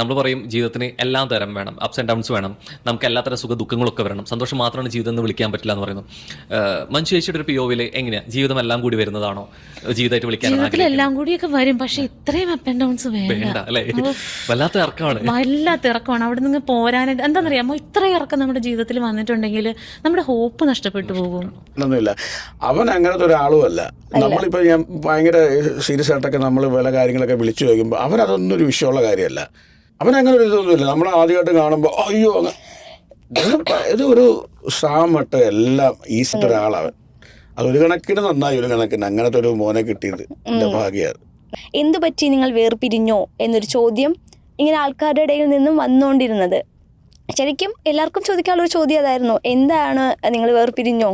നമ്മൾ പറയും ജീവിതത്തിന് എല്ലാം തരം വേണം, അപ്സ് ആൻഡ് ഡൗൺസ് വേണം, നമുക്ക് എല്ലാ തരം സുഖ ദുഃഖങ്ങളൊക്കെ വരണം, സന്തോഷം മാത്രമാണ് ജീവിതം എന്ന് വിളിക്കാൻ പറ്റില്ല എന്ന് പറയുന്നു. മഞ്ജു ചേച്ചിയുടെ ഒരു POV എങ്ങനെയാ ജീവിതം എല്ലാം കൂടി വരുന്നതാണോ ജീവിതമായിട്ട് വിളിക്കാൻ? എല്ലാം കൂടിയൊക്കെ വരും, പക്ഷെ ഇത്രയും അപ്പ് ആൻഡ് ഡൗൺസ് വേണ്ട അല്ലേ? വല്ലാത്ത ഇറക്കമാണ്, വല്ലാത്ത ഇറക്കമാണ്. അവിടെ നിന്ന് പോരാനായിട്ട് എന്താണെന്നറിയാമോ, ഇത്രയും ഇറക്കം നമ്മുടെ ജീവിതത്തിൽ വന്നിട്ടുണ്ടെങ്കിൽ നമ്മുടെ ഹോപ്പ് നഷ്ടപ്പെട്ടു പോകും. ഒന്നുമില്ല, അവൻ അങ്ങനത്തെ ഒരാളുമല്ല. നമ്മളിപ്പോൾ ഞാൻ ഭയങ്കര സീരിയസ് ആയിട്ടൊക്കെ നമ്മൾ പല കാര്യങ്ങളൊക്കെ വിളിച്ചു ചോദിക്കുമ്പോൾ അവനതൊന്നും ഒരു വിഷയമുള്ള കാര്യമല്ല. അവനങ്ങനെ ഒരു ഇതൊന്നുമില്ല. നമ്മൾ ആദ്യമായിട്ട് കാണുമ്പോൾ അയ്യോ ഇത് ഒരു സാമട്ട് എല്ലാം ഈസിട്ട് ഒരാളവൻ. അതൊരു കണക്കിന് നന്നായി, ഒരു കണക്കിന് അങ്ങനത്തെ ഒരു മോനെ കിട്ടിയത് എൻ്റെ ഭാഗ്യമാണ്. എന്തു പറ്റി നിങ്ങൾ വേർപിരിഞ്ഞോ എന്നൊരു ചോദ്യം ഇങ്ങനെ ആൾക്കാരുടെ ഇടയിൽ നിന്നും വന്നുകൊണ്ടിരുന്നത്. ശരിക്കും എല്ലാവർക്കും ചോദിക്കാനുള്ളൊരു ചോദ്യം അതായിരുന്നു, എന്താണ് നിങ്ങൾ വേർപിരിഞ്ഞോ?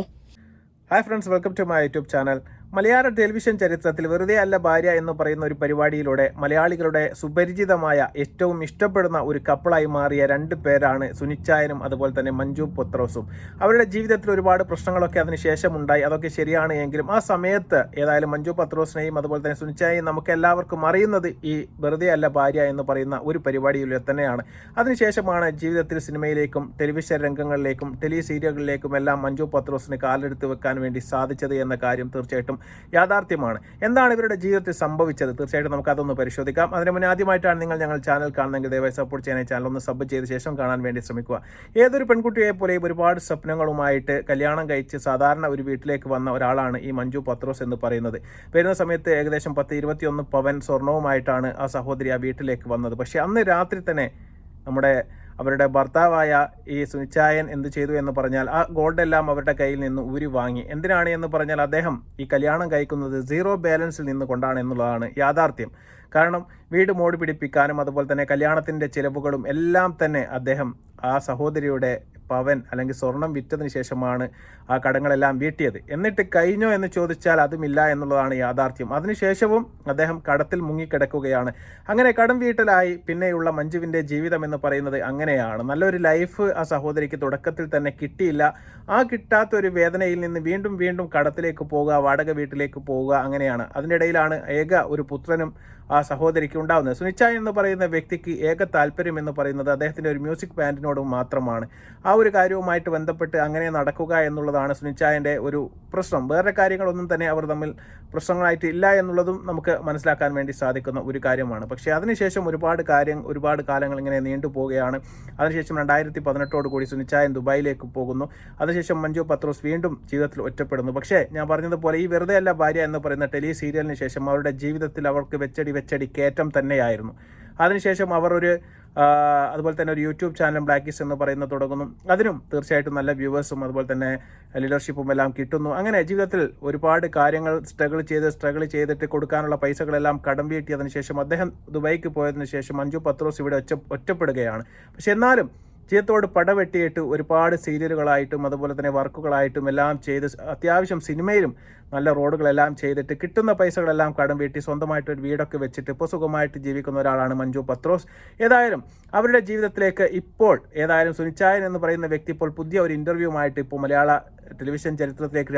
Hi friends, welcome to my YouTube channel. മലയാള ടെലിവിഷൻ ചരിത്രത്തിൽ വെറുതെ അല്ല ഭാര്യ എന്ന് പറയുന്ന ഒരു പരിപാടിയിലൂടെ മലയാളികളുടെ സുപരിചിതമായ ഏറ്റവും ഇഷ്ടപ്പെടുന്ന ഒരു കപ്പിളായി മാറിയ രണ്ട് പേരാണ് സുനിച്ചായനും അതുപോലെ തന്നെ മഞ്ജു പത്രോസും. അവരുടെ ജീവിതത്തിൽ ഒരുപാട് പ്രശ്നങ്ങളൊക്കെ അതിനുശേഷം ഉണ്ടായി. അതൊക്കെ ശരിയാണ് എങ്കിലും ആ സമയത്ത് ഏതായാലും മഞ്ജു പത്രോസിനെയും അതുപോലെ തന്നെ സുനിച്ചായെയും നമുക്ക് എല്ലാവർക്കും അറിയുന്നത് ഈ വെറുതെ അല്ല ഭാര്യ എന്ന് പറയുന്ന ഒരു പരിപാടിയിലൂടെ തന്നെയാണ്. അതിനുശേഷമാണ് ജീവിതത്തിൽ സിനിമയിലേക്കും ടെലിവിഷൻ രംഗങ്ങളിലേക്കും സീരിയലുകളിലേക്കും എല്ലാം മഞ്ജു പത്രോസിന് കാലെടുത്ത് വെക്കാൻ വേണ്ടി സാധിച്ചത് എന്ന കാര്യം തീർച്ചയായിട്ടും യാഥാർത്ഥ്യമാണ്. എന്താണ് ഇവരുടെ ജീവിതത്തിൽ സംഭവിച്ചത്? തീർച്ചയായിട്ടും നമുക്ക് അതൊന്ന് പരിശോധിക്കാം. അതിന് മുന്നേ ആദ്യമായിട്ടാണ് നിങ്ങൾ ഞങ്ങൾ ചാനൽ കാണുന്നതെങ്കിൽ ദയവായി സപ്പോർട്ട് ചെയ്യാൻ ചാനൽ ഒന്ന് സബ് ചെയ്ത ശേഷം കാണാൻ വേണ്ടി ശ്രമിക്കുക. ഏതൊരു പെൺകുട്ടിയെ പോലെയും ഒരുപാട് സ്വപ്നങ്ങളുമായിട്ട് കല്യാണം കഴിച്ച് സാധാരണ ഒരു വീട്ടിലേക്ക് വന്ന ഒരാളാണ് ഈ മഞ്ജു പത്രോസ് എന്ന് പറയുന്നത്. വരുന്ന സമയത്ത് ഏകദേശം 10-21 പവൻ സ്വർണവുമായിട്ടാണ് ആ സഹോദരി ആ വീട്ടിലേക്ക് വന്നത്. പക്ഷേ അന്ന് രാത്രി തന്നെ അവരുടെ ഭർത്താവായ ഈ സുനിച്ചായൻ എന്ത് ചെയ്തു എന്ന് പറഞ്ഞാൽ ആ ഗോൾഡെല്ലാം അവരുടെ കയ്യിൽ നിന്ന് ഊരി വാങ്ങി. എന്തിനാണ് എന്ന് പറഞ്ഞാൽ അദ്ദേഹം ഈ കല്യാണം കഴിക്കുന്നത് 0 ബാലൻസിൽ നിന്ന് കൊണ്ടാണ് എന്നുള്ളതാണ് യാഥാർത്ഥ്യം. കാരണം വീട് മോടി പിടിപ്പിക്കാനും അതുപോലെ തന്നെ കല്യാണത്തിൻ്റെ ചിലവുകളും എല്ലാം തന്നെ അദ്ദേഹം ആ സഹോദരിയുടെ പവൻ അല്ലെങ്കിൽ സ്വർണം വിറ്റതിന് ശേഷമാണ് ആ കടങ്ങളെല്ലാം വീട്ടിയത്. എന്നിട്ട് കഴിഞ്ഞോ എന്ന് ചോദിച്ചാൽ അതുമില്ല എന്നുള്ളതാണ് യാഥാർത്ഥ്യം. അതിനുശേഷവും അദ്ദേഹം കടത്തിൽ മുങ്ങിക്കിടക്കുകയാണ്. അങ്ങനെ കടം വീട്ടലായി പിന്നെയുള്ള മഞ്ജുവിൻ്റെ ജീവിതം എന്ന് പറയുന്നത് അങ്ങനെയാണ്. നല്ലൊരു ലൈഫ് ആ സഹോദരിക്ക് തുടക്കത്തിൽ തന്നെ കിട്ടിയില്ല. ആ കിട്ടാത്തൊരു വേദനയിൽ നിന്ന് വീണ്ടും വീണ്ടും കടത്തിലേക്ക് പോവുക, വാടക വീട്ടിലേക്ക് പോവുക, അങ്ങനെയാണ്. അതിൻ്റെ ഇടയിലാണ് ഏക ഒരു പുത്രനും ആ സഹോദരിക്ക് ഉണ്ടാവുന്നത്. സുനിച്ചായൻ എന്ന് പറയുന്ന വ്യക്തിക്ക് ഏക താല്പര്യം എന്ന് പറയുന്നത് അദ്ദേഹത്തിൻ്റെ ഒരു മ്യൂസിക് ബാൻഡിനോട് മാത്രമാണ്. ആ ഒരു കാര്യവുമായിട്ട് ബന്ധപ്പെട്ട് അങ്ങനെ നടക്കുക എന്നുള്ളതാണ് സുനിച്ചായൻ്റെ ഒരു പ്രശ്നം. വേറെ കാര്യങ്ങളൊന്നും തന്നെ അവർ തമ്മിൽ പ്രശ്നങ്ങളായിട്ട് ഇല്ല എന്നുള്ളതും നമുക്ക് മനസ്സിലാക്കാൻ വേണ്ടി സാധിക്കുന്ന ഒരു കാര്യമാണ്. പക്ഷേ അതിനുശേഷം ഒരുപാട് കാലങ്ങൾ ഇങ്ങനെ നീണ്ടുപോവുകയാണ്. അതിനുശേഷം 2018 കൂടി സുനിച്ചായൻ ദുബായിലേക്ക് പോകുന്നു. അതിനുശേഷം മഞ്ജു പത്രോസ് വീണ്ടും ജീവിതത്തിൽ ഒറ്റപ്പെടുന്നു. പക്ഷേ ഞാൻ പറഞ്ഞതുപോലെ ഈ വെറുതെ അല്ല ഭാര്യ എന്ന് പറയുന്ന സീരിയലിന് ശേഷം അവരുടെ ജീവിതത്തിൽ അവർക്ക് വെച്ചടി കയറ്റം തന്നെയായിരുന്നു. അതിനുശേഷം അവർ അതുപോലെ തന്നെ ഒരു യൂട്യൂബ് ചാനൽ ബ്ലാക്കിസ് എന്ന് പറയുന്നത് തുടങ്ങുന്നു. അതിനും തീർച്ചയായിട്ടും നല്ല വ്യൂവേഴ്സും അതുപോലെ തന്നെ ലീഡർഷിപ്പും എല്ലാം കിട്ടുന്നു. അങ്ങനെ ജീവിതത്തിൽ ഒരുപാട് കാര്യങ്ങൾ സ്ട്രഗിൾ ചെയ്തിട്ട് കൊടുക്കാനുള്ള പൈസകളെല്ലാം കടം വീട്ടിയതിനു ശേഷം അദ്ദേഹം ദുബായിക്ക് പോയതിനു ശേഷം മഞ്ജു പത്രോസ് ഇവിടെ ഒറ്റപ്പെടുകയാണ്. പക്ഷെ എന്നാലും ജീവിതത്തോട് പടവെട്ടിയിട്ട് ഒരുപാട് സീരിയലുകളായിട്ടും അതുപോലെ തന്നെ വർക്കുകളായിട്ടും എല്ലാം ചെയ്ത് അത്യാവശ്യം സിനിമയിലും നല്ല റോഡുകളെല്ലാം ചെയ്തിട്ട് കിട്ടുന്ന പൈസകളെല്ലാം കടം വീട്ടി സ്വന്തമായിട്ടൊരു വീടൊക്കെ വെച്ചിട്ട് ഇപ്പോൾ സുഖമായിട്ട് ജീവിക്കുന്ന ഒരാളാണ് മഞ്ജു പത്രോസ്. ഏതായാലും അവരുടെ ജീവിതത്തിലേക്ക് ഇപ്പോൾ ഏതായാലും സുനിച്ചായൻ എന്ന് പറയുന്ന വ്യക്തി ഇപ്പോൾ പുതിയ ഒരു ഇൻ്റർവ്യൂമായിട്ട് ഇപ്പോൾ മലയാള ടെലിവിഷൻ ചരിത്രത്തിലേക്ക്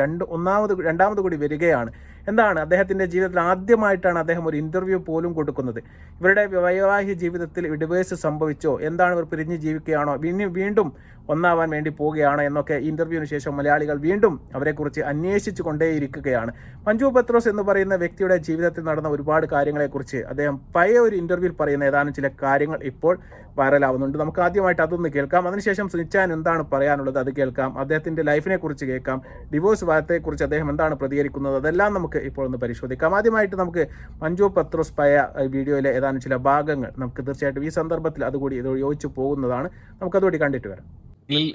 രണ്ടാമത് കൂടി വരികയാണ്. എന്താണ് അദ്ദേഹത്തിൻ്റെ ജീവിതത്തിൽ ആദ്യമായിട്ടാണ് അദ്ദേഹം ഒരു ഇൻ്റർവ്യൂ പോലും കൊടുക്കുന്നത്. ഇവരുടെ വൈവാഹിക ജീവിതത്തിൽ ഡിവേഴ്സ് സംഭവിച്ചോ, എന്താണ് ഇവർ പിരിഞ്ഞ് ജീവിക്കുകയാണോ, വീണ്ടും ഒന്നാവാൻ വേണ്ടി പോവുകയാണ് എന്നൊക്കെ ഇൻ്റർവ്യൂവിന് ശേഷം മലയാളികൾ വീണ്ടും അവരെക്കുറിച്ച് അന്വേഷിച്ചു കൊണ്ടേയിരിക്കുകയാണ്. മഞ്ജു പത്രോസ് എന്ന് പറയുന്ന വ്യക്തിയുടെ ജീവിതത്തിൽ നടന്ന ഒരുപാട് കാര്യങ്ങളെക്കുറിച്ച് അദ്ദേഹം പഴയ ഒരു ഇൻ്റർവ്യൂവിൽ പറയുന്ന ഏതാനും ചില കാര്യങ്ങൾ ഇപ്പോൾ വൈറലാവുന്നുണ്ട്. നമുക്ക് ആദ്യമായിട്ട് അതൊന്ന് കേൾക്കാം. അതിനുശേഷം സുനിച്ചായൻ എന്താണ് പറയാനുള്ളത് അത് കേൾക്കാം. അദ്ദേഹത്തിൻ്റെ ലൈഫിനെ കുറിച്ച് കേൾക്കാം. ഡിവോഴ്സ് വാർത്തയെക്കുറിച്ച് അദ്ദേഹം എന്താണ് പ്രതികരിക്കുന്നത് അതെല്ലാം നമുക്ക് ഇപ്പോൾ ഒന്ന് പരിശോധിക്കാം. ആദ്യമായിട്ട് നമുക്ക് മഞ്ജു പത്രോസ് പഴയ വീഡിയോയിലെ ഏതാനും ചില ഭാഗങ്ങൾ നമുക്ക് തീർച്ചയായിട്ടും ഈ സന്ദർഭത്തിൽ അതുകൂടി ഇത് യോജിച്ചു പോകുന്നതാണ്. നമുക്കതുകൂടി കണ്ടിട്ട് വരാം.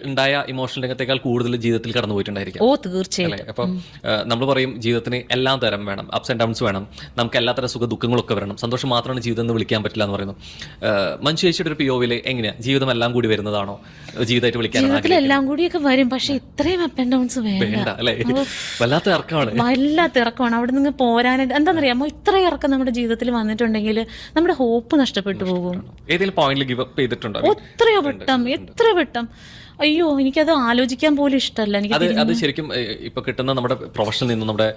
ഉണ്ടായ ഇമോഷണൽ രംഗത്തേക്കാൾ കൂടുതൽ ജീവിതത്തിൽ കടന്നു പോയിട്ടുണ്ടായിരിക്കും. ഓ തീർച്ചയായും. അപ്പം നമ്മൾ പറയും ജീവിതത്തിന് എല്ലാം തരം വേണം, അപ്സ് ആൻഡ് ഡൗൺസ് വേണം, നമുക്ക് എല്ലാ തരം സുഖ ദുഃഖങ്ങളൊക്കെ വരണം, സന്തോഷം മാത്രമാണ് ജീവിതം എന്ന് വിളിക്കാൻ പറ്റില്ല എന്ന് പറയുന്നു. മഞ്ജു ചേച്ചിയുടെ ഒരു POV എങ്ങനെയാ ജീവിതം എല്ലാം കൂടി വരുന്നതാണോ ജീവിതമായിട്ട് വിളിക്കാൻ? എല്ലാം കൂടിയൊക്കെ വരും, പക്ഷെ ഇത്രയും അപ്പ് ആൻഡ് ഡൗൺസ് വേണ്ട അല്ലേ? വല്ലാത്ത ഇറക്കമാണ്, വല്ലാത്ത ഇറക്കമാണ്. അവിടെ നിന്ന് പോരാനായിട്ട് എന്താണെന്നറിയാമോ, ഇത്രയും ഇറക്കം നമ്മുടെ ജീവിതത്തിൽ വന്നിട്ടുണ്ടെങ്കിൽ നമ്മുടെ ഹോപ്പ് നഷ്ടപ്പെട്ടു പോകും. ഏതെങ്കിലും പോയിന്റിൽ ഗിവ് അപ്പ് ചെയ്തിട്ടുണ്ടോ? എത്ര വട്ടം അയ്യോ, എനിക്കത് ആലോചിക്കാൻ പോലും ഇഷ്ടമല്ല. അത് ശരിക്കും ഇപ്പൊ കിട്ടുന്ന നമ്മുടെ പ്രൊഫഷനിൽ നിന്ന് നമ്മുടെ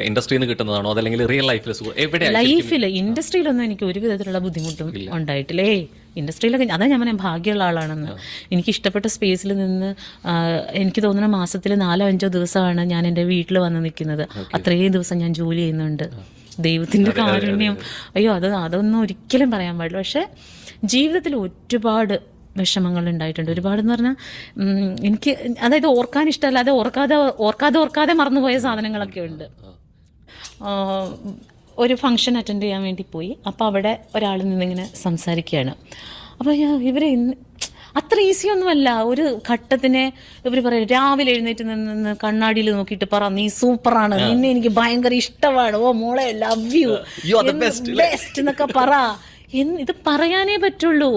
ഇൻഡസ്ട്രിയിൽ നിന്ന് കിട്ടുന്നതാണോ അതല്ലെങ്കിൽ റിയൽ ലൈഫിൽ? ഇൻഡസ്ട്രിയിലൊന്നും എനിക്ക് ഒരു വിധത്തിലുള്ള ബുദ്ധിമുട്ടും ഉണ്ടായിട്ടില്ലേ. ഇൻഡസ്ട്രിയിലൊക്കെ അതാ ഞാൻ പറഞ്ഞ ഭാഗ്യമുള്ള ആളാണെന്ന്. എനിക്ക് ഇഷ്ടപ്പെട്ട സ്പേസിൽ നിന്ന് എനിക്ക് തോന്നുന്ന മാസത്തിൽ 4-5 ദിവസമാണ് ഞാൻ എൻ്റെ വീട്ടിൽ വന്ന് നിൽക്കുന്നത്. അത്രയും ദിവസം ഞാൻ ജോലി ചെയ്യുന്നുണ്ട്. ദൈവത്തിൻ്റെ കാരുണ്യം, അയ്യോ അതൊന്നും ഒരിക്കലും പറയാൻ പാടില്ല. പക്ഷേ ജീവിതത്തിൽ ഒരുപാട് വിഷമങ്ങൾ ഉണ്ടായിട്ടുണ്ട്. ഒരുപാടെന്ന് പറഞ്ഞാൽ എനിക്ക് അതായത് ഓർക്കാൻ ഇഷ്ടമല്ല, അത് ഓർക്കാതെ മറന്നുപോയ സാധനങ്ങളൊക്കെ ഉണ്ട്. ഒരു ഫംഗ്ഷൻ അറ്റൻഡ് ചെയ്യാൻ വേണ്ടി പോയി. അപ്പോൾ അവിടെ ഒരാളിൽ നിന്നിങ്ങനെ സംസാരിക്കുകയാണ്. അപ്പോൾ ഇവർ അത്ര ഈസി ഒന്നുമല്ല. ഒരു ഘട്ടത്തിനെ ഇവർ പറയും, രാവിലെ എഴുന്നേറ്റ് നിന്ന് കണ്ണാടിയിൽ നോക്കിയിട്ട് പറ നീ സൂപ്പറാണ്, നിന്നെ എനിക്ക് ഭയങ്കര ഇഷ്ടമാണ്, ഓ മോളെ ലവ് യു ബെസ്റ്റ് എന്നൊക്കെ പറ. ഇത് പറയാനേ പറ്റുള്ളൂ.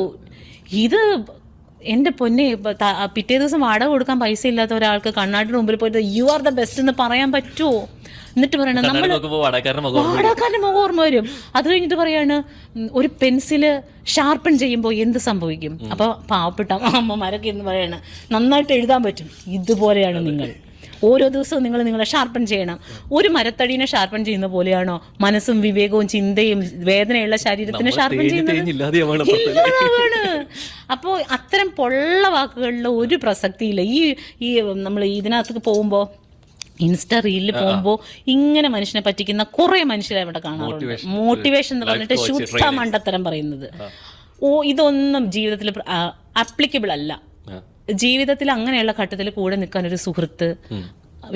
ഇത് എൻ്റെ പൊന്നെ, പിറ്റേ ദിവസം വാടക കൊടുക്കാൻ പൈസ ഇല്ലാത്ത ഒരാൾക്ക് കണ്ണാടിയുടെ മുമ്പിൽ പോയിട്ട് യു ആർ ദ ബെസ്റ്റ് എന്ന് പറയാൻ പറ്റുമോ? എന്നിട്ട് പറയണം നമ്മൾ വാടകക്കാരൻ്റെ മുഖം ഓർമ്മ വരും. അത് കഴിഞ്ഞിട്ട് പറയാണ് ഒരു പെൻസില് ഷാർപ്പൺ ചെയ്യുമ്പോൾ എന്ത് സംഭവിക്കും? അപ്പോൾ പാവപ്പെട്ട അമ്മമാരൊക്കെ എന്ന് പറയാണ് നന്നായിട്ട് എഴുതാൻ പറ്റും. ഇതുപോലെയാണ് നിങ്ങൾ. ഓരോ ദിവസവും നിങ്ങൾ നിങ്ങളെ ഷാർപ്പൺ ചെയ്യണം. ഒരു മരത്തടീനെ ഷാർപ്പൺ ചെയ്യുന്ന പോലെയാണോ മനസ്സും വിവേകവും ചിന്തയും വേദനയുള്ള ശരീരത്തിനെ ഷാർപ്പൺ ചെയ്യുന്നത്? അപ്പോൾ അത്തരം പൊള്ള വാക്കുകളിൽ ഒരു പ്രസക്തിയില്ല. ഈ നമ്മൾ ഇതിനകത്ത് പോകുമ്പോൾ ഇൻസ്റ്റ റീലിൽ പോകുമ്പോൾ ഇങ്ങനെ മനുഷ്യനെ പറ്റിക്കുന്ന കുറേ മനുഷ്യരെ അവിടെ കാണാറുണ്ട്. മോട്ടിവേഷൻ എന്ന് പറഞ്ഞിട്ട് ശുദ്ധ മണ്ടത്തരം പറയുന്നത്. ഇതൊന്നും ജീവിതത്തിൽ ആപ്ലിക്കബിൾ അല്ല. ജീവിതത്തിൽ അങ്ങനെയുള്ള ഘട്ടത്തിൽ കൂടെ നിൽക്കാൻ ഒരു സുഹൃത്ത്,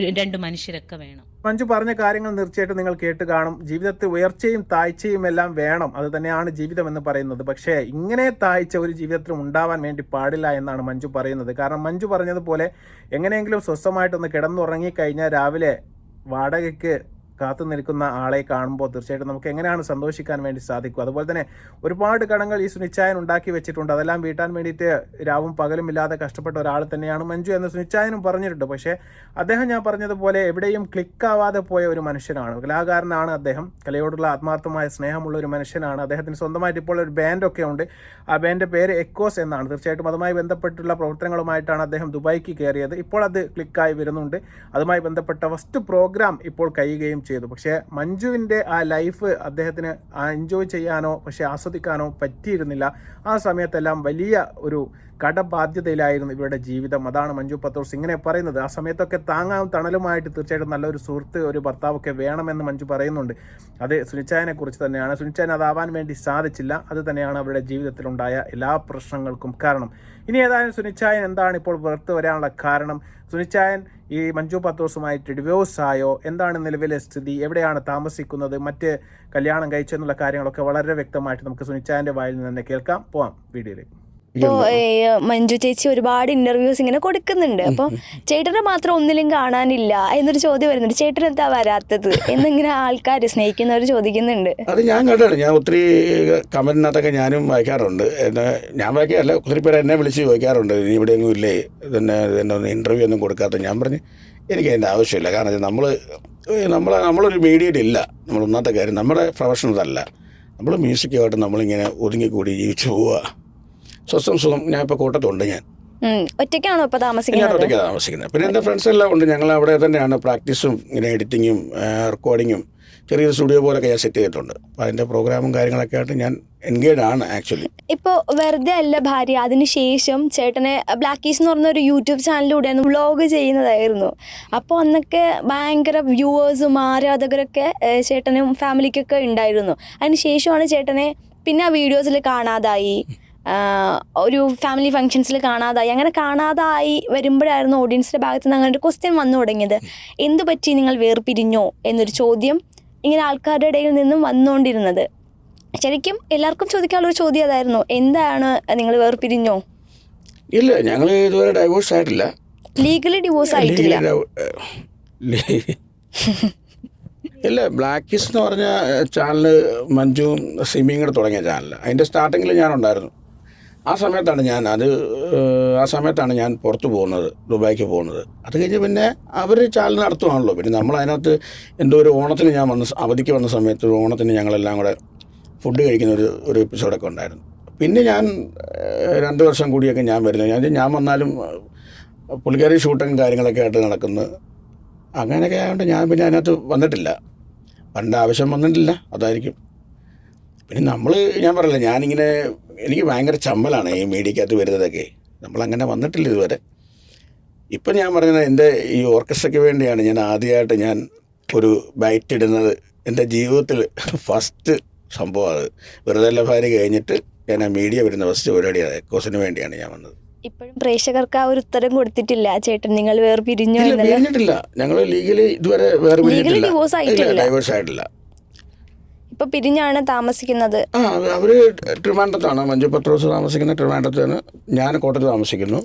2 മനുഷ്യരൊക്കെ വേണം. മഞ്ജു പറഞ്ഞ കാര്യങ്ങൾ തീർച്ചയായിട്ടും നിങ്ങൾ കേട്ട് കാണും. ജീവിതത്തിൽ ഉയർച്ചയും താഴ്ചയും എല്ലാം വേണം, അത് തന്നെയാണ് ജീവിതം എന്ന് പറയുന്നത്. പക്ഷേ ഇങ്ങനെ താഴ്ച ഒരു ജീവിതത്തിൽ ഉണ്ടാവാൻ വേണ്ടി പാടില്ല എന്നാണ് മഞ്ജു പറയുന്നത്. കാരണം മഞ്ജു പറഞ്ഞതുപോലെ എങ്ങനെയെങ്കിലും സ്വസ്ഥമായിട്ടൊന്ന് കിടന്നുറങ്ങിക്കഴിഞ്ഞാൽ രാവിലെ വാടകയ്ക്ക് കാത്തു നിൽക്കുന്ന ആളെ കാണുമ്പോൾ തീർച്ചയായിട്ടും നമുക്ക് എങ്ങനെയാണ് സന്തോഷിക്കാൻ വേണ്ടി സാധിക്കും. അതുപോലെ തന്നെ ഒരുപാട് കടങ്ങൾ ഈ സുനിച്ചായൻ ഉണ്ടാക്കി വെച്ചിട്ടുണ്ട്. അതെല്ലാം വീട്ടാൻ വേണ്ടിയിട്ട് രാവും പകലും ഇല്ലാതെ കഷ്ടപ്പെട്ട ഒരാൾ തന്നെയാണ് മഞ്ജു എന്ന് സുനിച്ചായനും പറഞ്ഞിട്ടുണ്ട്. പക്ഷേ അദ്ദേഹം ഞാൻ പറഞ്ഞതുപോലെ എവിടെയും ക്ലിക്കാവാതെ പോയ ഒരു മനുഷ്യനാണ്. കലാകാരനാണ് അദ്ദേഹം. കലയോടുള്ള ആത്മാർത്ഥമായ സ്നേഹമുള്ള ഒരു മനുഷ്യനാണ്. അദ്ദേഹത്തിന് സ്വന്തമായിട്ട് ഇപ്പോൾ ഒരു ബാൻഡൊക്കെ ഉണ്ട്. ആ ബാൻഡിൻ്റെ പേര് എക്കോസ് എന്നാണ്. തീർച്ചയായിട്ടും അതുമായി ബന്ധപ്പെട്ടുള്ള പ്രവർത്തനങ്ങളുമായിട്ടാണ് അദ്ദേഹം ദുബായിക്ക് കയറിയത്. ഇപ്പോൾ അത് ക്ലിക്കായി വരുന്നുണ്ട്. അതുമായി ബന്ധപ്പെട്ട ഫസ്റ്റ് പ്രോഗ്രാം ഇപ്പോൾ കഴിയുകയും ചെയ്തു. പക്ഷേ മഞ്ജുവിൻ്റെ ആ ലൈഫ് അദ്ദേഹത്തിന് എൻജോയ് ചെയ്യാനോ പക്ഷേ ആസ്വദിക്കാനോ പറ്റിയിരുന്നില്ല. ആ സമയത്തെല്ലാം വലിയ ഒരു കടബാധ്യതയിലായിരുന്നു ഇവരുടെ ജീവിതം. അതാണ് മഞ്ജു പത്തോസ് ഇങ്ങനെ പറയുന്നത്. ആ സമയത്തൊക്കെ താങ്ങാവും തണലുമായിട്ട് തീർച്ചയായിട്ടും നല്ലൊരു സുഹൃത്ത്, ഒരു ഭർത്താവൊക്കെ വേണമെന്ന് മഞ്ജു പറയുന്നുണ്ട്. അത് സുനിച്ചായനെ കുറിച്ച് തന്നെയാണ്. സുനിച്ചായൻ അതാവാൻ വേണ്ടി സാധിച്ചില്ല. അത് തന്നെയാണ് അവരുടെ ജീവിതത്തിലുണ്ടായ എല്ലാ പ്രശ്നങ്ങൾക്കും കാരണം. ഇനി ഏതായാലും സുനിച്ചായൻ എന്താണ് ഇപ്പോൾ പുറത്ത് വരാനുള്ള കാരണം? സുനിച്ചായൻ ഈ മഞ്ജു പത്തോസുമായിട്ട് ഡിവോഴ്സ് ആയോ? എന്താണ് നിലവിലെ സ്ഥിതി? എവിടെയാണ് താമസിക്കുന്നത്? മറ്റ് കല്യാണം കഴിച്ചെന്നുള്ള കാര്യങ്ങളൊക്കെ വളരെ വ്യക്തമായിട്ട് നമുക്ക് സുനിച്ചായൻ്റെ വായിൽ നിന്ന് തന്നെ കേൾക്കാം. പോവാം വീഡിയോയിലേക്ക്. ഇപ്പോൾ മഞ്ജു ചേച്ചി ഒരുപാട് ഇന്റർവ്യൂസ് ഇങ്ങനെ കൊടുക്കുന്നുണ്ട്. അപ്പോൾ ചേട്ടനെ മാത്രം ഒന്നിലും കാണാനില്ല എന്നൊരു ചോദ്യം വരുന്നുണ്ട്. ചേട്ടൻ എന്താ വരാത്തത് എന്നിങ്ങനെ ആൾക്കാർ സ്നേഹിക്കുന്നവർ ചോദിക്കുന്നുണ്ട്. അത് ഞാൻ കണ്ടാണ്. ഞാൻ ഒത്തിരി കമന്റിനകത്തൊക്കെ ഞാനും വായിക്കാറുണ്ട്. ഞാൻ വായിക്കാറില്ല, ഒത്തിരി പേര് എന്നെ വിളിച്ച് ചോദിക്കാറുണ്ട്, നീ ഇവിടെയൊന്നും ഇല്ലേ, ഇതന്നെ ഒന്നും ഇൻ്റർവ്യൂ ഒന്നും കൊടുക്കാത്ത. ഞാൻ പറഞ്ഞു എനിക്ക് അതിൻ്റെ ആവശ്യമില്ല. കാരണം നമ്മളൊരു മീഡിയയിലില്ല. നമ്മൾ ഒന്നാമത്തെ കാര്യം നമ്മുടെ പ്രൊഫഷൻ അതല്ല. നമ്മൾ മ്യൂസിക്കുമായിട്ട് നമ്മളിങ്ങനെ ഒതുങ്ങിക്കൂടി ജീവിച്ചു പോവുക. സ്വസ്ഥം സുഖം. ഞാൻ ഇപ്പോൾ കോട്ടയത്തുണ്ട്. ഞാൻ ഒറ്റയ്ക്കാണോ ഇപ്പോൾ ഞാൻ ഒറ്റയ്ക്കാണ് താമസിക്കുന്നത്. പിന്നെ എൻ്റെ ഫ്രണ്ട്സ് എല്ലാം ഉണ്ട്. ഞങ്ങൾ അവിടെ തന്നെയാണ് പ്രാക്ടീസും ഇങ്ങനെ എഡിറ്റിങ്ങും റെക്കോർഡിങ്ങും ചെറിയൊരു സ്റ്റുഡിയോ പോലൊക്കെ ഞാൻ സെറ്റ് ചെയ്തിട്ടുണ്ട്. അപ്പോൾ അതിൻ്റെ പ്രോഗ്രാമും കാര്യങ്ങളൊക്കെ ആയിട്ട് ഞാൻ എൻഗേജ് ആണ് ആക്ച്വലി. ഇപ്പോൾ വെറുതെ അല്ല ഭാര്യ, അതിനുശേഷം ചേട്ടനെ ബ്ലാക്കീസ് എന്ന് പറഞ്ഞ ഒരു യൂട്യൂബ് ചാനലിലൂടെയാണ് വ്ളോഗ് ചെയ്യുന്നതായിരുന്നു. അപ്പോൾ അന്നൊക്കെ ഭയങ്കര വ്യൂവേഴ്സും ആരാധകരൊക്കെ ചേട്ടനും ഫാമിലിക്കൊക്കെ ഉണ്ടായിരുന്നു. അതിനുശേഷമാണ് ചേട്ടനെ പിന്നെ ആ വീഡിയോസിൽ കാണാതായി, ഒരു ഫാമിലി ഫങ്ഷൻസിൽ കാണാതായി. അങ്ങനെ കാണാതായി വരുമ്പോഴായിരുന്നു ഓഡിയൻസിൻ്റെ ഭാഗത്ത് നിന്ന് അങ്ങനെ ഒരു ക്വസ്റ്റ്യൻ വന്നു തുടങ്ങിയത്. എന്തു പറ്റി നിങ്ങൾ വേർപിരിഞ്ഞോ എന്നൊരു ചോദ്യം ഇങ്ങനെ ആൾക്കാരുടെ ഇടയിൽ നിന്നും വന്നുകൊണ്ടിരുന്നത്. ശരിക്കും എല്ലാവർക്കും ചോദിക്കാനുള്ളൊരു ചോദ്യം അതായിരുന്നു, എന്താണ് നിങ്ങൾ വേർപിരിഞ്ഞോ? ഇല്ല, ഞങ്ങൾ ഇതുവരെ ഡൈവോഴ്സ് ആയിട്ടില്ല. ലീഗലി ഡിവോഴ്സ് ആയിട്ടില്ല. ഇല്ല, ബ്ലാക്കീസ് എന്ന് പറഞ്ഞ ചാനൽ മഞ്ജുവും സിമിയും കൂടെ തുടങ്ങിയ ചാനൽ. അതിൻ്റെ സ്റ്റാർട്ടിങ്ങിൽ ഞാനുണ്ടായിരുന്നു. ആ സമയത്താണ് ഞാൻ പുറത്ത് പോകുന്നത്, ദുബായിക്ക് പോകുന്നത്. അത് കഴിഞ്ഞ് പിന്നെ അവർ ചാനൽ നടത്തുവാണല്ലോ. പിന്നെ നമ്മൾ അതിനകത്ത് എന്തോ ഒരു ഓണത്തിന് ഞാൻ അവധിക്ക് വന്ന സമയത്ത് ഓണത്തിന് ഞങ്ങളെല്ലാം കൂടെ ഫുഡ് കഴിക്കുന്ന ഒരു എപ്പിസോഡൊക്കെ ഉണ്ടായിരുന്നു. പിന്നെ ഞാൻ 2 വർഷം കൂടിയൊക്കെ ഞാൻ വരുന്നത്. ഞാൻ വന്നാലും പുള്ളിക്കാരി ഷൂട്ടും കാര്യങ്ങളൊക്കെ ആയിട്ട് നടക്കുന്നു. അങ്ങനെയൊക്കെ ആയതുകൊണ്ട് ഞാൻ പിന്നെ അതിനകത്ത് വന്നിട്ടില്ല. പണ്ട് ആവശ്യം വന്നിട്ടില്ല, അതായിരിക്കും. പിന്നെ ഞാൻ പറയില്ല, ഞാനിങ്ങനെ എനിക്ക് ഭയങ്കര ചമ്മലാണ് ഈ മീഡിയക്കകത്ത് വരുന്നതൊക്കെ. നമ്മളങ്ങനെ വന്നിട്ടില്ല ഇതുവരെ. ഇപ്പം ഞാൻ പറഞ്ഞത് എൻ്റെ ഈ ഓർക്കസ്ട്രയ്ക്ക് വേണ്ടിയാണ് ഞാൻ ആദ്യമായിട്ട് ഞാൻ ഒരു ബൈറ്റ് ഇടുന്നത്. എൻ്റെ ജീവിതത്തിൽ ഫസ്റ്റ് സംഭവം അത്. വെറുതെ അല്ല ഭാര്യ കഴിഞ്ഞിട്ട് ഞാൻ ആ മീഡിയ വരുന്ന ഫസ്റ്റ് പരിപാടി എക്കോസിന് വേണ്ടിയാണ് ഞാൻ വന്നത്. ഇപ്പോഴും പ്രേക്ഷകർക്ക് ആ ഒരു ഉത്തരം കൊടുത്തിട്ടില്ല ചേട്ടൻ, നിങ്ങൾ വേർപിരിഞ്ഞോ ഇല്ല, എന്നല്ല. പിരിഞ്ഞിട്ടില്ല. ഞങ്ങൾ ലീഗലി ഇതുവരെ വേറെ Legally divorce ആയിട്ടില്ല. ഡൈവേഴ്സ് ആയിട്ടില്ല. ഇപ്പൊ പിരിഞ്ഞാണ് താമസിക്കുന്നത്. അവര് ട്രിവാൻഡ്രത്താണ്. മഞ്ജു പത്രോസ് താമസിക്കുന്ന ട്രിവാൻഡ്രത്താണ്. ഞാൻ കോട്ടയത്ത് താമസിക്കുന്നു.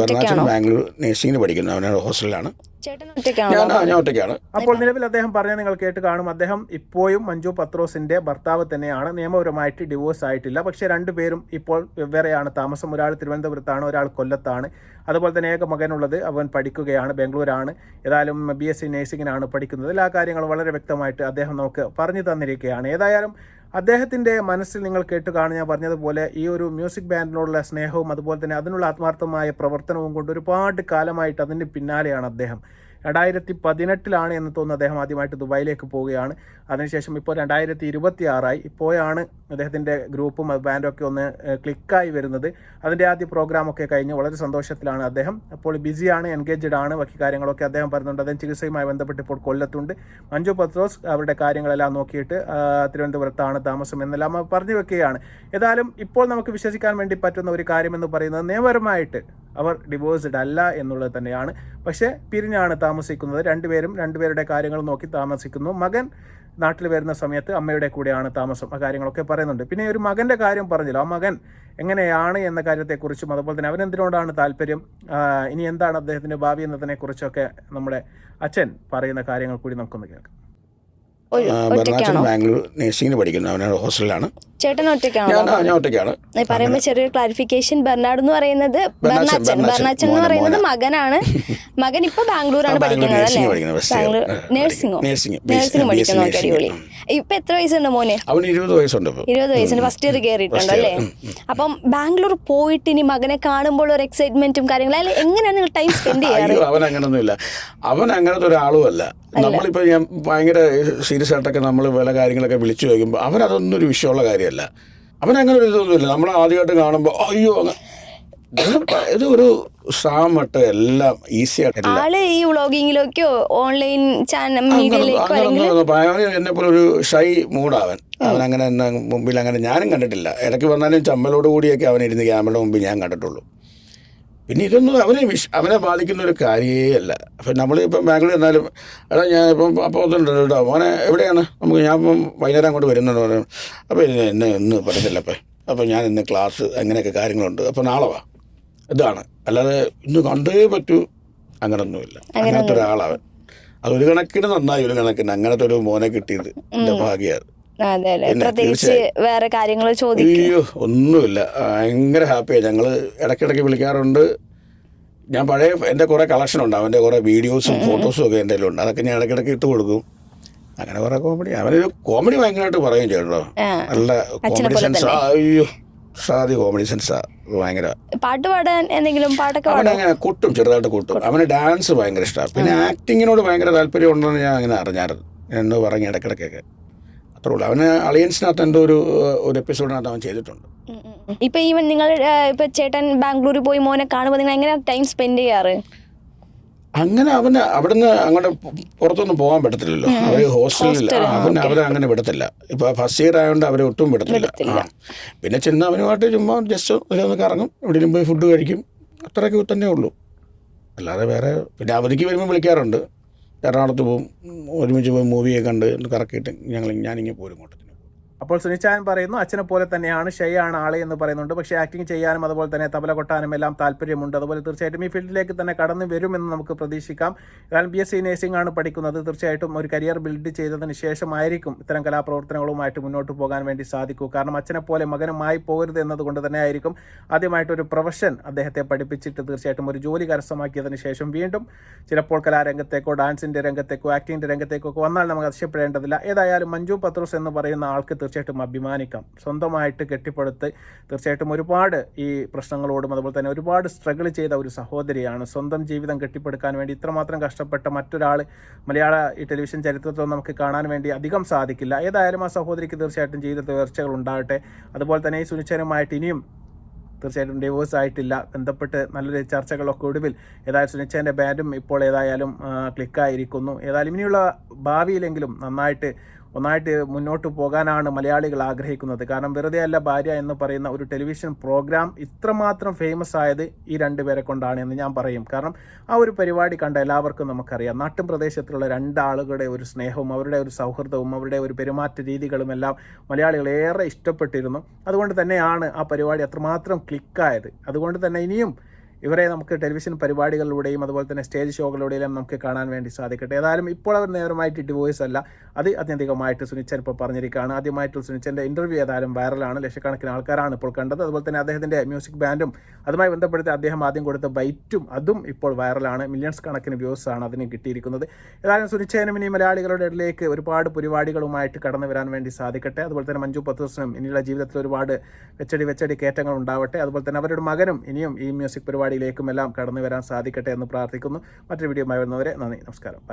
ബർണാച്ചൻ ബാംഗ്ലൂർ നേഴ്സിംഗിന് പഠിക്കുന്നു. അവന് ഹോസ്റ്റലിലാണ്. ചേട്ടൻ ഒറ്റയ്ക്കാണോ? ഞാൻ ഒറ്റയ്ക്കാണ്. അപ്പോൾ നിലവിൽ അദ്ദേഹം പറഞ്ഞ നിങ്ങൾ കേട്ട് കാണും, അദ്ദേഹം ഇപ്പോഴും മഞ്ജു പത്രോസിന്റെ ഭർത്താവ് തന്നെയാണ്. നിയമപരമായിട്ട് ഡിവോഴ്സ് ആയിട്ടില്ല. പക്ഷേ രണ്ടുപേരും ഇപ്പോൾ വെവ്വേറെയാണ് താമസം. ഒരാൾ തിരുവനന്തപുരത്താണ്, ഒരാൾ കൊല്ലത്താണ്. അതുപോലെ തന്നെ ഏക മകനുള്ളത്, അവൻ പഠിക്കുകയാണ്, ബാംഗ്ലൂരാണ്. ഏതായാലും BSc നേഴ്സിംഗിനാണ് പഠിക്കുന്നത്. എല്ലാ കാര്യങ്ങളും വളരെ വ്യക്തമായിട്ട് അദ്ദേഹം നമുക്ക് പറഞ്ഞു തന്നിരിക്കുകയാണ്. ഏതായാലും അദ്ദേഹത്തിൻ്റെ മനസ്സിൽ നിങ്ങൾ കേട്ട് കാണും, ഞാൻ പറഞ്ഞതുപോലെ ഈ ഒരു മ്യൂസിക് ബാൻഡിനോടുള്ള സ്നേഹവും അതുപോലെ തന്നെ അതിനുള്ള ആത്മാർത്ഥമായ പ്രവർത്തനവും കൊണ്ട് ഒരുപാട് കാലമായിട്ട് അതിന് പിന്നാലെയാണ് അദ്ദേഹം. 2018 എന്ന് തോന്നുന്നു അദ്ദേഹം ആദ്യമായിട്ട് ദുബായിലേക്ക് പോവുകയാണ്. അതിനുശേഷം ഇപ്പോൾ 2026 ഇപ്പോഴാണ് അദ്ദേഹത്തിൻ്റെ ഗ്രൂപ്പും ബാൻഡൊക്കെ ഒന്ന് ക്ലിക്കായി വരുന്നത്. അതിൻ്റെ ആദ്യ പ്രോഗ്രാമൊക്കെ കഴിഞ്ഞ് വളരെ സന്തോഷത്തിലാണ് അദ്ദേഹം. അപ്പോൾ ബിസിയാണ്, എൻഗേജ്ഡ് ആണ്. ബാക്കി കാര്യങ്ങളൊക്കെ അദ്ദേഹം പറയുന്നുണ്ട്. അദ്ദേഹം ചികിത്സയുമായി ബന്ധപ്പെട്ട് ഇപ്പോൾ കൊല്ലത്തുണ്ട്. മഞ്ജു പത്രോസ് അവരുടെ കാര്യങ്ങളെല്ലാം നോക്കിയിട്ട് തിരുവനന്തപുരത്താണ് താമസം എന്നെല്ലാം പറഞ്ഞു വെക്കുകയാണ്. ഏതായാലും ഇപ്പോൾ നമുക്ക് വിശ്വസിക്കാൻ വേണ്ടി പറ്റുന്ന ഒരു കാര്യമെന്ന് പറയുന്നത് നിയമപരമായിട്ട് അവർ ഡിവോഴ്സ്ഡ് അല്ല എന്നുള്ളത് തന്നെയാണ്. പക്ഷേ പിരിഞ്ഞാണ് താമസിക്കുന്നത്. രണ്ടുപേരും രണ്ടുപേരുടെ കാര്യങ്ങൾ നോക്കി താമസിക്കുന്നു. മകൻ നാട്ടിൽ വരുന്ന സമയത്ത് അമ്മയുടെ കൂടെയാണ് താമസം. ആ കാര്യങ്ങളൊക്കെ പറയുന്നുണ്ട്. പിന്നെ ഒരു മകൻ്റെ കാര്യം പറഞ്ഞല്ലോ, ആ മകൻ എങ്ങനെയാണ് എന്ന കാര്യത്തെക്കുറിച്ചും അതുപോലെ തന്നെ അവനെന്തിനോടാണ് താല്പര്യം, ഇനി എന്താണ് അദ്ദേഹത്തിൻ്റെ ഭാവി എന്നതിനെക്കുറിച്ചൊക്കെ നമ്മുടെ അച്ഛൻ പറയുന്ന കാര്യങ്ങൾ കൂടി നമുക്കൊന്ന് കേൾക്കാം. ബർണാച്ചൻ ബാംഗ്ലൂർ നേഴ്സിംഗിന് പഠിക്കുന്നു. അവന് ഹോസ്റ്റലിലാണ്. ചേട്ടൻ ഒറ്റയ്ക്കാണോ? ഞാൻ ഒറ്റയ്ക്കാണ്. പറയുമ്പോൾ ചെറിയൊരു ക്ലാരിഫിക്കേഷൻ, ബർണാഡ് എന്ന് പറയുന്നത് ബർണാച്ചൻ എന്ന് പറയുന്നത് മകനാണ്. മകൻ ഇപ്പൊ ബാംഗ്ലൂരാണ് പഠിക്കുന്നത് അല്ലേ? ബാംഗ്ലൂർ നേഴ്സിംഗ് പഠിക്കുന്നു. അടിപൊളി. ഇപ്പൊ എത്ര വയസ്സുണ്ട് മോനെ? അവന് 20 വയസ്സുണ്ട്. 20 വയസ്സിന് ഫസ്റ്റ് ഇയർ കയറിയിട്ടുണ്ട് അല്ലേ? അപ്പം ബാംഗ്ലൂർ പോയിട്ട് ഇനി മകനെ കാണുമ്പോൾ ഒരു എക്സൈറ്റ്മെന്റും കാര്യങ്ങളും, അല്ലെ എങ്ങനെയാണ് നിങ്ങൾ ടൈം സ്പെൻഡ് ചെയ്യാറ്? അവൻ അങ്ങനൊന്നുമില്ല. അവൻ അങ്ങനത്തെ ഒരാളും അല്ല. നമ്മളിപ്പോൾ ഞാൻ ഭയങ്കര സീരിയസ് ആയിട്ടൊക്കെ നമ്മൾ പല കാര്യങ്ങളൊക്കെ വിളിച്ചു ചോദിക്കുമ്പോൾ അവനതൊന്നും ഒരു വിഷയമുള്ള കാര്യമല്ല. അവനങ്ങനെ ഒരു ഇതൊന്നുമില്ല. നമ്മൾ ആദ്യമായിട്ട് കാണുമ്പോൾ അയ്യോ ഇത് ഒരു സാമട്ട് എല്ലാം ഈസി ആയിട്ടില്ല. ആള് ഈ വ്ളോഗിങ്ങിലേക്കോ ഓൺലൈൻ ചാനൽ മീഡിയയിലേക്കോ എന്നെ പോലെ ഒരു ഷൈ മൂഡാവൻ. അവനങ്ങനെ മുമ്പിൽ അങ്ങനെ ഞാനും കണ്ടിട്ടില്ല. ഇടയ്ക്ക് വന്നാലും ചമ്മലോട് കൂടിയൊക്കെ അവനിരുന്ന് ക്യാമറയുടെ മുമ്പിൽ ഞാൻ കണ്ടിട്ടുള്ളൂ. പിന്നെ ഇതൊന്നും അവനെ ബാധിക്കുന്ന ഒരു കാര്യമേ അല്ല. അപ്പം നമ്മളിപ്പം ബാംഗ്ലൂർ എന്നാലും എടാ ഞാൻ ഇപ്പം അപ്പോൾ ഒന്നുണ്ട് കേട്ടോ മോനെ എവിടെയാണ്, ഞാൻ ഇപ്പം വൈകുന്നേരം അങ്ങോട്ട് വരുന്നുണ്ട് പറയും. അപ്പോൾ ഇന്ന് പറഞ്ഞില്ല അപ്പം ഞാൻ ഇന്ന് ക്ലാസ് അങ്ങനെയൊക്കെ കാര്യങ്ങളുണ്ട്, അപ്പോൾ നാളെ വാ. ഇതാണ്, അല്ലാതെ ഇന്ന് കണ്ടേ പറ്റൂ അങ്ങനൊന്നുമില്ല. അങ്ങനത്തെ ഒരാളവൻ. അതൊരു കണക്കിന് നന്നായി, ഒരു കണക്കിന് അങ്ങനത്തെ ഒരു മോനെ കിട്ടിയത് എൻ്റെ ഭാഗ്യമാണ്. വേറെ കാര്യങ്ങൾ അയ്യോ ഒന്നുമില്ല, ഭയങ്കര ഹാപ്പിയാണ്. ഞങ്ങൾ ഇടയ്ക്കിടയ്ക്ക് വിളിക്കാറുണ്ട്. ഞാൻ പഴയ എൻ്റെ കുറേ കളക്ഷൻ ഉണ്ട്, അവൻ്റെ കുറേ വീഡിയോസും ഫോട്ടോസും ഒക്കെ എൻ്റെ ഉണ്ട്. അതൊക്കെ ഞാൻ ഇടയ്ക്കിടയ്ക്ക് ഇട്ട് കൊടുക്കും. അങ്ങനെ കുറേ കോമഡി, അവനൊരു കോമഡി ഭയങ്കരമായിട്ട് പറയും ചേട്ടോ. നല്ല കോമഡി സെൻസ്. അയ്യോ സാധ്യ കോമഡി സെൻസാ ഭയങ്കര. പാട്ട് പാടാൻ എന്തെങ്കിലും പാട്ടൊക്കെ അവനങ്ങനെ കൂട്ടും, ചെറുതായിട്ട് കൂട്ടും. അവന് ഡാൻസ് ഭയങ്കര ഇഷ്ടമാണ്. പിന്നെ ആക്ടിങ്ങിനോട് ഭയങ്കര താല്പര്യം ഉണ്ടെന്ന് ഞാൻ അങ്ങനെ അറിഞ്ഞായിരുന്നു. എന്നോ പറഞ്ഞ് ഇടയ്ക്കിടയ്ക്കൊക്കെ. അത്രയുള്ളൂ. അവന് അളിയൻസിനകത്ത് എന്തോ ഒരു എപ്പിസോഡിനകത്ത് അവൻ ചെയ്തിട്ടുണ്ട്. ഇപ്പൊ ഈവൻ നിങ്ങൾ ഇപ്പൊ ചേട്ടൻ ബാംഗ്ലൂരിൽ പോയി മോനെ കാണുമ്പോൾ നിങ്ങൾ എങ്ങനെ ടൈം സ്പെൻഡ് ചെയ്യാറ്? അങ്ങനെ അവന് അവിടുന്ന് അങ്ങോട്ട് പുറത്തൊന്നും പോകാൻ പറ്റത്തില്ലല്ലോ. അവർ ഹോസ്റ്റലിൽ അവരെ അങ്ങനെ വിടത്തില്ല. ഇപ്പോൾ ഫസ്റ്റ് ഇയർ ആയതുകൊണ്ട് അവരെ ഒട്ടും വിടത്തില്ല. പിന്നെ ചെന്ന് അവനുമായിട്ട് ചുമ്മാ ജസ്റ്റ് ഒന്ന് കറങ്ങും, എവിടെയും പോയി ഫുഡ് കഴിക്കും, അത്രയൊക്കെ തന്നെ ഉള്ളൂ. അല്ലാതെ വേറെ. പിന്നെ അവധിക്ക് വരുമ്പോൾ വിളിക്കാറുണ്ട്. എറണാകുളത്ത് പോകും, ഒരുമിച്ച് പോയി മൂവിയൊക്കെ കണ്ട് കറക്കിയിട്ട് ഞാനിങ്ങനെ പോരും ഇങ്ങോട്ട്. അപ്പോൾ സുനിച്ചാൻ പറയുന്നു അച്ഛനെ പോലെ തന്നെയാണ്, ഷൈ ആണ് ആളെ എന്ന് പറയുന്നുണ്ട്. പക്ഷേ ആക്ടിങ് ചെയ്യാനും അതുപോലെ തന്നെ തബല കൊട്ടാനും എല്ലാം താല്പര്യമുണ്ട്. അതുപോലെ തീർച്ചയായിട്ടും ഈ ഫീൽഡിലേക്ക് തന്നെ കടന്നു വരുമെന്ന് നമുക്ക് പ്രതീക്ഷിക്കാം. കാരണം BSc നേഴ്സിംഗ് ആണ് പഠിക്കുന്നത്. തീർച്ചയായിട്ടും ഒരു കരിയർ ബിൽഡ് ചെയ്തതിന് ശേഷമായിരിക്കും ഇത്തരം കലാപ്രവർത്തനങ്ങളുമായിട്ട് മുന്നോട്ട് പോകാൻ വേണ്ടി സാധിക്കൂ. കാരണം അച്ഛനെ പോലെ മകനുമായി പോകരുത് എന്നതുകൊണ്ട് തന്നെ ആയിരിക്കും ആദ്യമായിട്ടൊരു പ്രൊഫഷൻ അദ്ദേഹത്തെ പഠിപ്പിച്ചിട്ട് തീർച്ചയായിട്ടും ഒരു ജോലി കരസ്ഥമാക്കിയതിന് ശേഷം വീണ്ടും ചിലപ്പോൾ കലാരംഗത്തേക്കോ ഡാൻസിൻ്റെ രംഗത്തേക്കോ ആക്ടിങ്ങിൻ്റെ രംഗത്തേക്കോ ഒക്കെ വന്നാൽ നമുക്ക് അതിശയപ്പെടേണ്ടതില്ല. ഏതായാലും മഞ്ജു പത്രോസ് എന്ന് പറയുന്ന ആൾക്ക് തീർച്ചയായിട്ടും അഭിമാനിക്കാം. സ്വന്തമായിട്ട് കെട്ടിപ്പടുത്ത് തീർച്ചയായിട്ടും ഒരുപാട് ഈ പ്രശ്നങ്ങളോടും അതുപോലെ തന്നെ ഒരുപാട് സ്ട്രഗിൾ ചെയ്ത ഒരു സഹോദരിയാണ്. സ്വന്തം ജീവിതം കെട്ടിപ്പടുക്കാൻ വേണ്ടി ഇത്രമാത്രം കഷ്ടപ്പെട്ട മറ്റൊരാൾ മലയാള ഈ ടെലിവിഷൻ ചരിത്രത്തിൽ നമുക്ക് കാണാൻ വേണ്ടി അധികം സാധിക്കില്ല. ഏതായാലും ആ സഹോദരിക്ക് തീർച്ചയായിട്ടും ജീവിതത്തിൽ ഉയർച്ചകൾ ഉണ്ടാകട്ടെ. അതുപോലെ തന്നെ ഈ സുനിച്ചനുമായിട്ട് ഇനിയും തീർച്ചയായിട്ടും ഡിവോഴ്സ് ആയിട്ടില്ല, ബന്ധപ്പെട്ട് നല്ലൊരു ചർച്ചകളൊക്കെ ഒടുവിൽ ഏതായാലും സുനിച്ചേൻ്റെ ബാൻഡും ഇപ്പോൾ ഏതായാലും ക്ലിക്കായിരിക്കുന്നു. ഏതായാലും ഇനിയുള്ള ഭാവിയിലെങ്കിലും ഒന്നായിട്ട് മുന്നോട്ട് പോകാനാണ് മലയാളികൾ ആഗ്രഹിക്കുന്നത്. കാരണം വെറുതെ അല്ല ഭാര്യ എന്ന് പറയുന്ന ഒരു ടെലിവിഷൻ പ്രോഗ്രാം ഇത്രമാത്രം ഫേമസ് ആയത് ഈ രണ്ടുപേരെ കൊണ്ടാണ് എന്ന് ഞാൻ പറയും. കാരണം ആ ഒരു പരിപാടി കണ്ട എല്ലാവർക്കും നമുക്കറിയാം, നാട്ടും പ്രദേശത്തുള്ള രണ്ടാളുകളുടെ ഒരു സ്നേഹവും അവരുടെ ഒരു സൗഹൃദവും അവരുടെ ഒരു പെരുമാറ്റ രീതികളും എല്ലാം മലയാളികൾ ഏറെ ഇഷ്ടപ്പെട്ടിരുന്നു. അതുകൊണ്ട് തന്നെയാണ് ആ പരിപാടി അത്രമാത്രം ക്ലിക്കായത്. അതുകൊണ്ട് തന്നെ ഇനിയും ഇവരെ നമുക്ക് ടെലിവിഷൻ പരിപാടികളിലൂടെയും അതുപോലെ തന്നെ സ്റ്റേജ് ഷോകളിലൂടെയും നമുക്ക് കാണാൻ വേണ്ടി സാധിക്കട്ടെ. ഏതായാലും ഇപ്പോൾ അവർ നേരമായിട്ട് ഡിവോഴ്സ് അല്ല, അത് അത്യന്തികമായിട്ട് സുനിച്ചൻ ഇപ്പോൾ പറഞ്ഞിരിക്കുകയാണ്. ആദ്യമായിട്ട് സുനിച്ചൻ്റെ ഇൻ്റർവ്യൂ ഏതായാലും വൈറലാണ്, ലക്ഷക്കണക്കിന് ആൾക്കാരാണ് ഇപ്പോൾ കണ്ടത്. അതുപോലെ തന്നെ അദ്ദേഹത്തിൻ്റെ മ്യൂസിക് ബാൻഡും അതുമായി ബന്ധപ്പെടുത്തി അദ്ദേഹം ആദ്യം കൊടുത്ത ബൈറ്റും അതും ഇപ്പോൾ വൈറലാണ്. മില്യൺസ് കണക്കിന് വ്യൂസ് ആണ് അതിന് കിട്ടിയിരിക്കുന്നത്. ഏതായാലും സുനിച്ചനും ഇനി മലയാളികളുടെ ഇടയിലേക്ക് ഒരുപാട് പരിപാടികളുമായിട്ട് കടന്നു വരാൻ വേണ്ടി സാധിക്കട്ടെ. അതുപോലെ തന്നെ മഞ്ജു പത്രോസിനും ഇനിയുള്ള ജീവിതത്തിൽ ഒരുപാട് വെച്ചടി കയറ്റങ്ങൾ ഉണ്ടാവട്ടെ. അതുപോലെ തന്നെ അവരുടെ മകനും ഇനിയും ഈ മ്യൂസിക് പരിപാടിയിലേക്കും എല്ലാം കടന്നു വരാൻ സാധിക്കട്ടെ എന്ന് പ്രാർത്ഥിക്കുന്നു. മറ്റൊരു വീഡിയോയുമായി വരുന്നവരെ നന്ദി, നമസ്കാരം, ബൈ.